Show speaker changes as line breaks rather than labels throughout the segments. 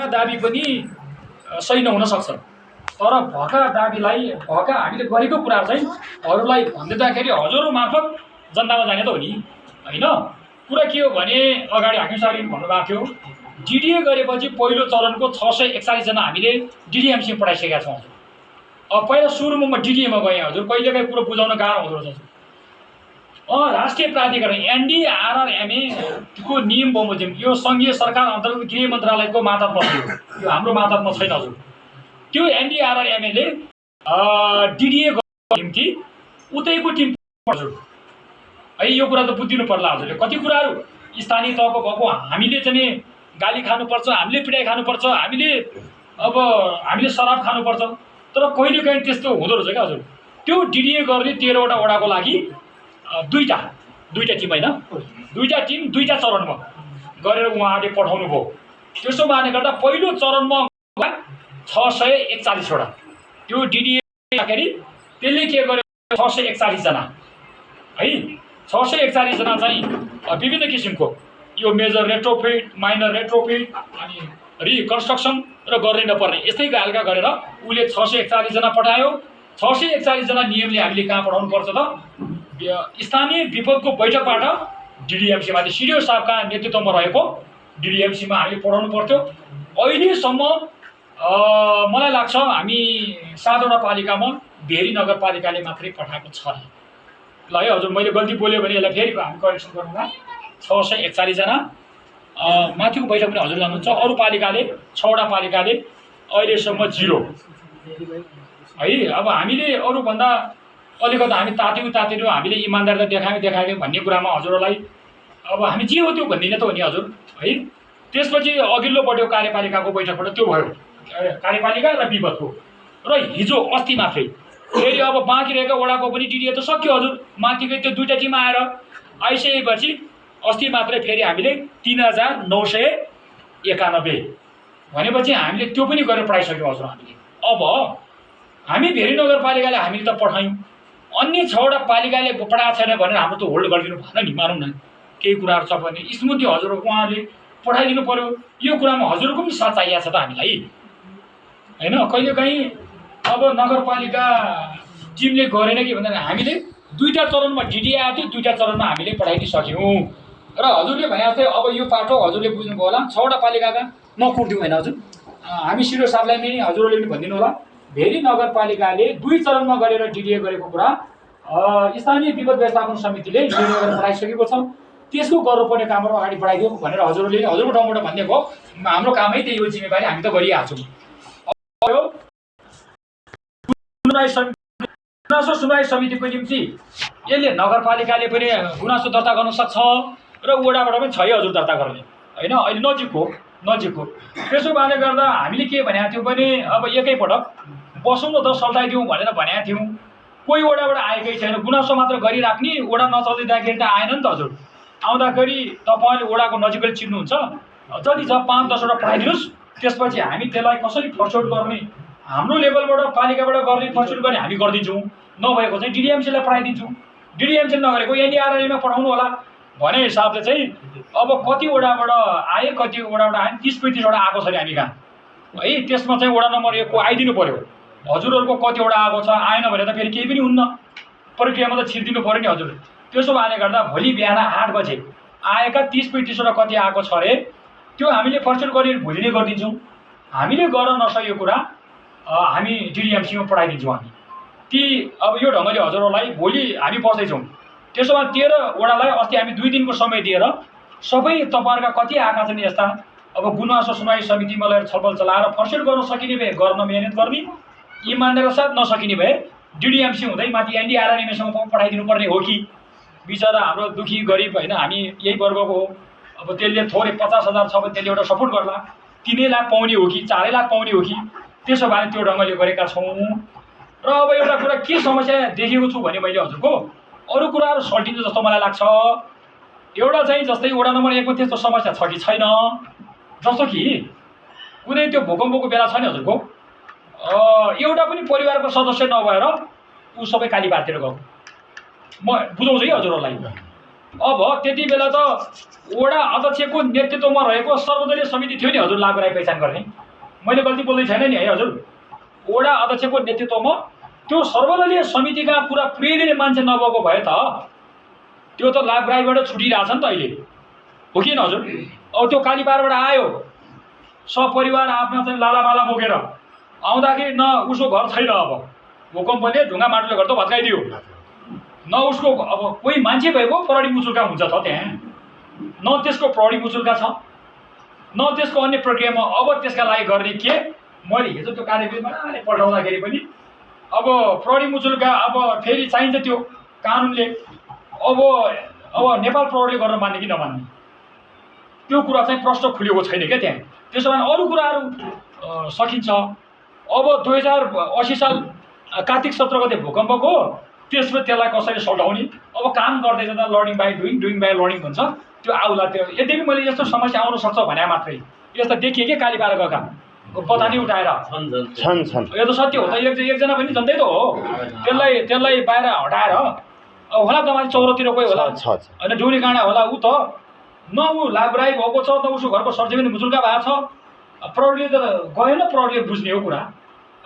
दाबी पनि सही नहुन सक्छ, तर भएका दाबीलाई भएका हामीले गरेको कुरा चाहिँ अरूलाई भनिदिँदाखेरि हजुरहरू मार्फत जनतामा जाने त हो नि होइन। कुरा के हो भने अगाडि हाकिम साहबले भन्नुभएको थियो डिडिए गरेपछि पहिलो चरणको 641 जना हामीले डिडिएमसी पठाइसकेका छौँ हजुर। अब पहिला सुरुमा म डिडिएमा गएँ हजुर, कहिलेकाहीँ कुरो बुझाउन गाह्रो हुँदो रहेछ। राष्ट्रिय प्राधिकरण एनडीआरआरएमए को नियम बमोजिम यो सङ्घीय सरकार अन्तर्गत गृह मन्त्रालयको मातहतमा थियो, यो हाम्रो मातहतमा छैन हजुर। त्यो एनडीआरआरएमएले डिडिए गर्नको निम्ति उतैको टिम हजुर है, यो कुरा त बुझिदिनु पर्ला हजुरले। कति कुराहरू स्थानीय तहको भएको हामीले चाहिँ गाली खानुपर्छ, हामीले पिटाइ खानुपर्छ, हामीले शराब खानुपर्छ, तर कहिलेकाहीँ त्यस्तो हुँदो रहेछ क्या हजुर। त्यो डिडिए गर्ने 13वटा वडाको लागि दुईटा टिम होइन, दुईटा टिम दुईटा चरणमा गरेर उहाँले पठाउनु भयो। त्यसो माने गर्दा पहिलो चरणमा 641 वटा त्यो डिडिए दाखेरि त्यसले के गर्यो 641 जना है, 641 जना चाहिँ विभिन्न किसिमको यो मेजर रेट्रोफिट, माइनर रेट्रोफिट अनि रिकन्स्ट्रक्सन र गर्नै नपर्ने यस्तै खालका गरेर उसले 641 जना पठायो। 641 जना नियमले हामीले कहाँ पठाउनु पर्छ त स्थानीय विपदको बैठकबाट डिडिएमसी माथि सिडिओ साहबका नेतृत्वमा रहेको डिडिएमसीमा हामीले पठाउनु पर्थ्यो। अहिलेसम्म मलाई लाग्छ हामी 7वटा पालिकामा भेरी नगरपालिकाले मात्रै पठाएको छ ल है हजुर। मैले गल्ती बोल्यो भने यसलाई फेरि हामी करेक्सन गर्नुला। 641 जना माथिको बैठक पनि हजुर जानुहुन्छ। अरू पालिकाले 6वटा पालिकाले अहिलेसम्म 0 है। अब हामीले अरूभन्दा अलिकति हामी तात्यौँ हामीले इमान्दारिता देखायौँ भन्ने कुरामा हजुरहरूलाई अब हामी जे हो त्यो भन्दिनँ त हो नि हजुर है। त्यसपछि अघिल्लो बढ्यो कार्यपालिकाको बैठकबाट त्यो भयो कार्यपालिका र विपदको, र हिजो अस्ति मात्रै फेरि अब बाँकी रहेको वडाको पनि डिडिए त सक्यो हजुर। माथिकै त्यो दुईटा टिम आइसकेपछि अस्ति मात्रै फेरि हामीले 3991 भनेपछि हामीले त्यो पनि गरेर पठाइसक्यौँ हजुर हामीले। अब हामी भेरी नगरपालिकाले हामीले त पठायौँ, अन्य 6वटा पालिकाले पठाएको छैन भनेर हाम्रो त होल्ड गरिदिनु भएन नि, मानौँ न केही कुराहरू छ भने स्मृति हजुर उहाँले पठाइदिनु पर्यो। यो कुरामा हजुरको पनि साथ चाहिएको छ त हामीलाई होइन। कहिलेकाहीँ अब नगरपालिका टिमले गरेन कि भन्दा हामीले दुईटा चरणमा डिडिए आएको थियो, दुईटा चरणमा हामीले पठाइदिइसक्यौँ। र हजुरले भने जस्तै अब यो पाटो हजुरले बुझ्नुभयो होला 6वटा पालिकाका नकुट्यौँ होइन हजुर। हामी सिडिओ साहबलाई पनि हजुरहरूले पनि भनिदिनु होला भेरी नगरपालिकाले 2 चरणमा गरेर डिडिए गरेको कुरा स्थानीय विपद व्यवस्थापन समितिले निर्णय गरेर पठाइसकेको छ। त्यसको गर्नुपर्ने कामहरू अगाडि बढाइदियो भनेर हजुरहरूले हजुरको ठाउँबाट भनिदिएको हाम्रो कामै त्यही हो, जिम्मेवारी हामी त गरिहाल्छौँ। गुनासो सुनवाई समितिको निम्ति यसले नगरपालिकाले पनि गुनासो दर्ता गर्न सक्छ र वडाबाट पनि छ हजुर दर्ता गर्ने होइन। अहिले नजिक हो। त्यसो भएले गर्दा हामीले के भनेको थियौँ भने अब एकैपटक बसौँ न त सल्टाइदिउँ भनेर भनेका थियौँ। कोही वडाबाट आएकै छैन, गुनासो मात्र गरिराख्ने, वडा नचल्दैदाखेरि त आएन नि त हजुर। आउँदाखेरि तपाईँले वडाको नजिकै चिन्नुहुन्छ, जति छ 5-10 वटा पठाइदिनुहोस्, त्यसपछि हामी त्यसलाई कसरी फर्स्टआउट गर्ने हाम्रो लेभलबाट पालिकाबाट गर्ने फर्स्टआउट गर्ने हामी गरिदिन्छौँ, नभएको चाहिँ डिडिएमसीलाई पठाइदिन्छौँ। डिडिएमसी नगरेको एनडीआरआरएममा पठाउनु होला भने हिसाबले चाहिँ अब कति वडाबाट आए, कति वडाबाट आए 30-35 वटा आएको छ अरे हामी कहाँ है। त्यसमा चाहिँ वडा नम्बर 1 को आइदिनु पर्यो। हजुरहरूको कतिवटा आएको छ आएन भने त फेरि केही पनि हुन्न, प्रक्रियामा त छिर्दिनु पर्यो नि हजुर। त्यसो भएले गर्दा भोलि बिहान 8 बजे आएका 30-35 वटा कति आएको छ अरे त्यो हामीले फर्स्टआउट गरेर भोलि नै गरिदिन्छौँ। हामीले गर्न नसकेको कुरा हामी डिडिएमसीमा पठाइदिन्छौँ हामी ती। अब यो ढङ्गले हजुरहरूलाई भोलि हामी बस्दैछौँ। त्यसो भए 13 वडालाई अस्ति हामी 2 दिनको समय दिएर सबै तपाईँहरूका कति आएका छन् यस्ता अब गुनासो सुनवाई समितिमा लगेर छलफल चलाएर फर्स्टआउट गर्न सकिने भए गर्न मेहनत गर्ने, इमान्दारका साथ नसकिने भए डिडिएमसी हुँदै माथि एनडीआरआरएमएसँग पठाइदिनु पर्ने हो कि। बिचरा हाम्रो दुखी गरिब होइन, हामी यही वर्गको हो। अब त्यसले थोरै 50,000 छ भने त्यसले एउटा सपोर्ट गर्ला, 3 लाख पाउने हो कि 4 लाख पाउने हो कि। त्यसो भए त्यो ढङ्गले गरेका छौँ। र अब एउटा कुरा के समस्या देखेको छु भने मैले हजुरको अरू कुराहरू सल्टिन्छ जस्तो मलाई लाग्छ। एउटा चाहिँ जस्तै वडा नम्बर 1 को त्यस्तो समस्या छ कि छैन, जस्तो कि कुनै त्यो भूकम्पको बेला छ नि हजुरको एउटा पनि परिवारको सदस्य नभएर ऊ सबै कालीबारतिर गएको। म बुझाउँछु है हजुरहरूलाई। अब त्यति बेला त वडा अध्यक्षको नेतृत्वमा रहेको सर्वदलीय समिति थियो नि हजुर लाभराई पहिचान गर्ने। मैले गल्ती बोल्दै छैन नि है हजुर। वडा अध्यक्षको नेतृत्वमा त्यो सर्वदलीय समितिका कुरा पुर्याइदिने मान्छे नभएको भए त त्यो त लाभराईबाट छुटिरहेछ नि त अहिले, हो कि हजुर? अब त्यो कालीपारबाट आयो सपरिवार आफ्ना चाहिँ लालाबाला बोकेर आउँदाखेरि न उसको घर छैन, अब भूकम्पले ढुङ्गा माटोले घर त भत्काइदियो, न उसको अब कोही मान्छे भएको प्रहरी मुचुल्का हुन्छ त त्यहाँ, न त्यसको प्रहरी मुचुल्का छ, न त्यसको अन्य प्रक्रियामा। अब त्यसका लागि गर्ने के, मैले हिजो त्यो कार्यविधिमा पठाउँदाखेरि पनि अब प्रहरी मुचुल्का अब फेरि चाहिन्छ त्यो कानुनले। अब नेपाल प्रहरीले गर्न मान्ने कि नमान्ने त्यो कुरा चाहिँ प्रश्न खुलेको छैन क्या त्यहाँ। त्यसो भने अरू कुराहरू सकिन्छ। अब 2080 साल कार्तिक 17 गते भूकम्पको त्यसपछि त्यसलाई कसरी सल्टाउने, अब काम गर्दै जाँदा learning by doing by learning हुन्छ, त्यो आउला। त्यो यद्यपि मैले यस्तो समस्या आउन सक्छ भने मात्रै यस्तो देखिए कि कालीपारा गएका पतानी उठाएर यो त सत्य हो त। एकजना पनि जनतै त हो, त्यसलाई बाहिर हटाएर होला तपाईँ चौरतिर कोही होला होइन, डोरी काँडा होला, ऊ त न ऊ लाभराई भएको छ, न उसको घरको सर्टिफिकेट मुचुल्का भएको छ। प्रहरीले त गएन, प्रहरीले बुझ्ने हो कुरा।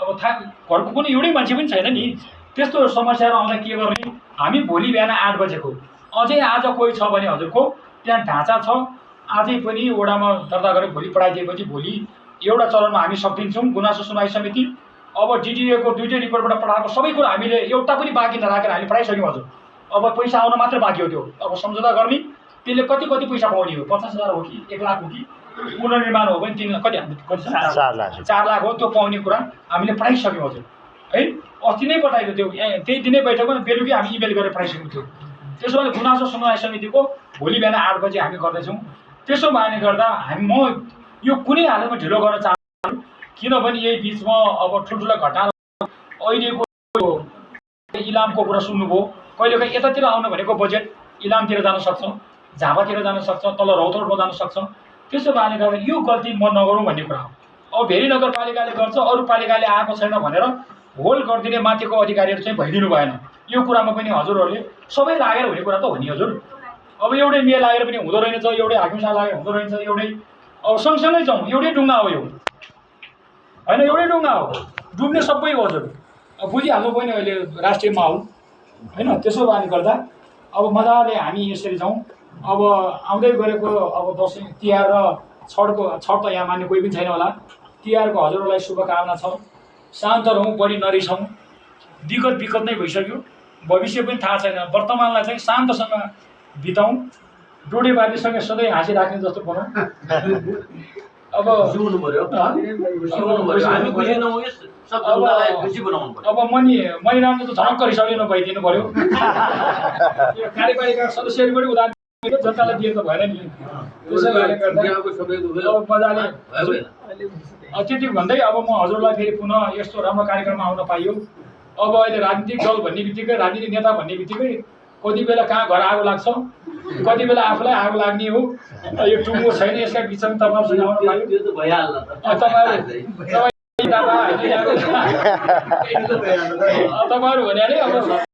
अब घरको कुनै एउटै मान्छे पनि छैन नि। त्यस्तो समस्याहरू आउँदा के गर्ने? हामी भोलि बिहान 8 बजेको अझै आज कोही छ भने हजुरको त्यहाँ ढाँचा छ, आजै पनि वडामा दर्ता गरेर भोलि पठाइदिएपछि भोलि एउटा चरणमा हामी सकिन्छौँ गुनासो सुनवाई समिति। अब डिडिएको दुईटै रिपोर्टबाट पठाएको सबै कुरा हामीले एउटा पनि बाँकी नराखेर हामी पठाइसक्यौँ हजुर। अब पैसा आउन मात्रै बाँकी हो। त्यो अब सम्झौता गर्ने, त्यसले कति पैसा पाउने हो? 50,000 हो कि 1 लाख हो कि? पुनर्निर्माण हो भने 3 लाख कति 4 लाख हो। त्यो पाउने कुरा हामीले पठाइसक्यौँ हजुर है। अस्ति नै पठाएको त्यो त्यही दिनै बैठकमा बेलुकी हामी इमेल गरेर पठाइसकेको थियो। त्यसो भने गुनासो सुनवाई समितिको भोलि बिहान 8 बजे हामी गर्दैछौँ। त्यसो भएकोले गर्दा म यो कुनै हालतमा ढिलो गर्न चाहन्छु, किनभने यही बिचमा अब ठुल्ठुला घटना अहिलेको इलामको कुरा सुन्नुभयो। कहिलेकाहीँ यतातिर आउनु भनेको बजेट इलामतिर जान सक्छ, झापातिर जान सक्छ, तल रौतहटमा जान सक्छ। त्यसो भएकोले गर्दा यो गल्ती म नगरौँ भन्ने कुरा हो। अब भेरी नगरपालिकाले गर्छ, अरू पालिकाले आएको छैन भनेर होल गरिदिने माथिको अधिकारीहरू चाहिँ भइदिनु भएन। यो कुरामा पनि हजुरहरूले सबै लागेर हुने कुरा त हो नि हजुर। अब एउटै मेल लागेर पनि हुँदो रहेछ, एउटै हाकिमशाह लागेर हुँदो रहेछ, एउटै अब सँगसँगै जाउँ। एउटै डुङ्गा हो यो होइन, एउटै डुङ्गा हो, डुब्ने सबै हो हजुर। अब बुझिहाल्नु पनि अहिले राष्ट्रिय माहौल होइन। त्यसो भएकोले गर्दा अब मजाले हामी यसरी जाउँ। अब आउँदै गरेको अब दसैँ तिहार र छठ त यहाँ मान्ने कोही पनि छैन होला। तिहारको हजुरहरूलाई शुभकामना छ। शान्त रहौँ, बढी नरिसाउँ। विगत नै भइसक्यो, भविष्य पनि थाहा छैन। वर्तमानलाई चाहिँ शान्तसँग बिताउँ, डोडेबारीसँग सधैँ हाँसिराख्ने जस्तो बनाउँ। अब अब मणिरामले त झनक्क रिसाउने नभइदिनु पऱ्यो। कार्यपालिका सदस्यहरू पनि उदाहरण जनतालाई दिएर त भएन नि। त्यसो भएकोले गर्दा अब मजाले त्यति भन्दै अब म हजुरलाई फेरि पुनः यस्तो राम्रो कार्यक्रममा आउन पाइयो। अब अहिले राजनीतिक दल भन्ने बित्तिकै, राजनीतिक नेता भन्ने बित्तिकै कति बेला कहाँ घर आगो लाग्छ, कति बेला आफूलाई आगो लाग्ने हो। यो टुङ्गो छैन, यसका बिचमा तपाईँहरूसँग आउन पाइयो। तपाईँहरू भने अब